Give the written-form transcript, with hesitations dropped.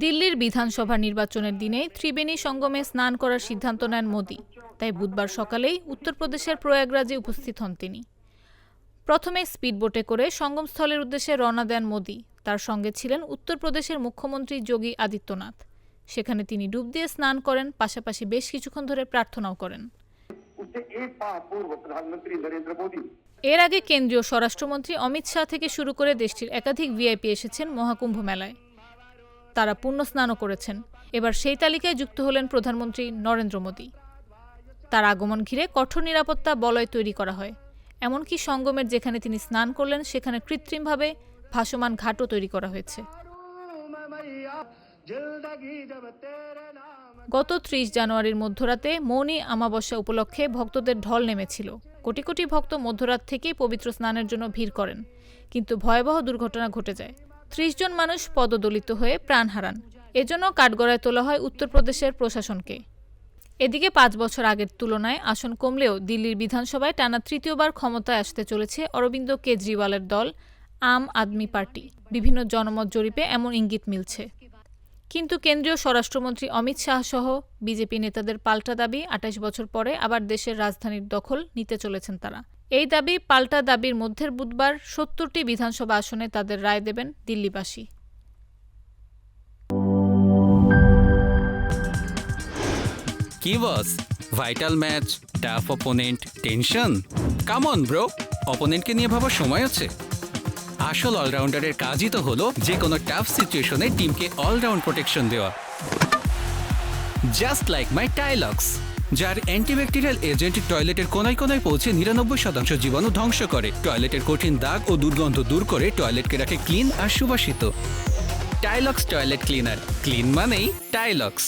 দিল্লির বিধানসভা নির্বাচনের দিনে ত্রিবেণী সঙ্গমে স্নান করার সিদ্ধান্ত নেন মোদি। তাই বুধবার সকালেই উত্তরপ্রদেশের প্রয়াগরাজে উপস্থিত হন তিনি। প্রথমে স্পিডবোটে করে সঙ্গমস্থলের উদ্দেশ্যে রওনা দেন মোদি। তার সঙ্গে ছিলেন উত্তরপ্রদেশের মুখ্যমন্ত্রী যোগী আদিত্যনাথ। সেখানে তিনি ডুব দিয়ে স্নান করেন, পাশাপাশি বেশ কিছুক্ষণ ধরে প্রার্থনাও করেন। এর আগে কেন্দ্রীয় স্বরাষ্ট্রমন্ত্রী অমিত শাহ থেকে শুরু করে দেশটির একাধিক ভিআইপি এসেছেন মহাকুম্ভ মেলায়। তারা পুণ্য স্নানও করেছেন। এবার সেই তালিকায় যুক্ত হলেন প্রধানমন্ত্রী নরেন্দ্র মোদি। তার আগমন ঘিরে কঠোর নিরাপত্তা বলয় তৈরি করা হয়। এমনকি সঙ্গমের যেখানে তিনি স্নান করলেন সেখানে কৃত্রিমভাবে ভাসমান ঘাটও তৈরি করা হয়েছে। গত ৩০ জানুয়ারির মধ্যরাতে মৌনী অমাবস্যা উপলক্ষে ভক্তদের ঢল নেমেছিল। কোটি কোটি ভক্ত মধ্যরাত থেকেই পবিত্র স্নানের জন্য ভিড় করেন, কিন্তু ভয়াবহ দুর্ঘটনা ঘটে যায়। ৩০ জন মানুষ পদদলিত হয়ে প্রাণ হারান। এজন্য কাঠগড়ায় তোলা হয় উত্তরপ্রদেশের প্রশাসনকে। এদিকে ৫ বছর আগের তুলনায় আসন কমলেও দিল্লির বিধানসভায় টানা তৃতীয়বার ক্ষমতায় আসতে চলেছে অরবিন্দ কেজরিওয়ালের দল আম আদমি পার্টি। বিভিন্ন জনমত জরিপে এমন ইঙ্গিত মিলছে। কিন্তু কেন্দ্রীয় স্বরাষ্ট্রমন্ত্রী অমিত শাহ সহ বিজেপি নেতাদের পাল্টা দাবি, ২৮ বছর পরে আবার দেশের রাজধানীর দখল নিতে চলেছেন তারা। এই দাবি পাল্টা দাবির মধ্যে বুধবার ৭০টি বিধানসভা আসনে তাদের রায় দেবেন দিল্লিবাসী। কি boss, vital match, tough opponent, tension? Come on bro, অপোনেন্টকে নিয়ে ভাবার সময় আছে। আসল অলরাউন্ডারের কাজই তো হলো যে কোনো টাফ সিচুয়েশনে টিমকে অলরাউন্ড প্রোটেকশন দেওয়া। জাস্ট লাইক মাই টাইলক্স, যার অ্যান্টিব্যাকটেরিয়াল এজেন্ট টয়লেটের কোনায় কোনায় পৌঁছে ৯৯% জীবাণু ধ্বংস করে, টয়লেটের কঠিন দাগ ও দুর্গন্ধ দূর করে টয়লেটকে রাখে ক্লিন আর সুবাসিত। টাইলক্স টয়লেট ক্লিনার, ক্লিন মানেই টাইলক্স।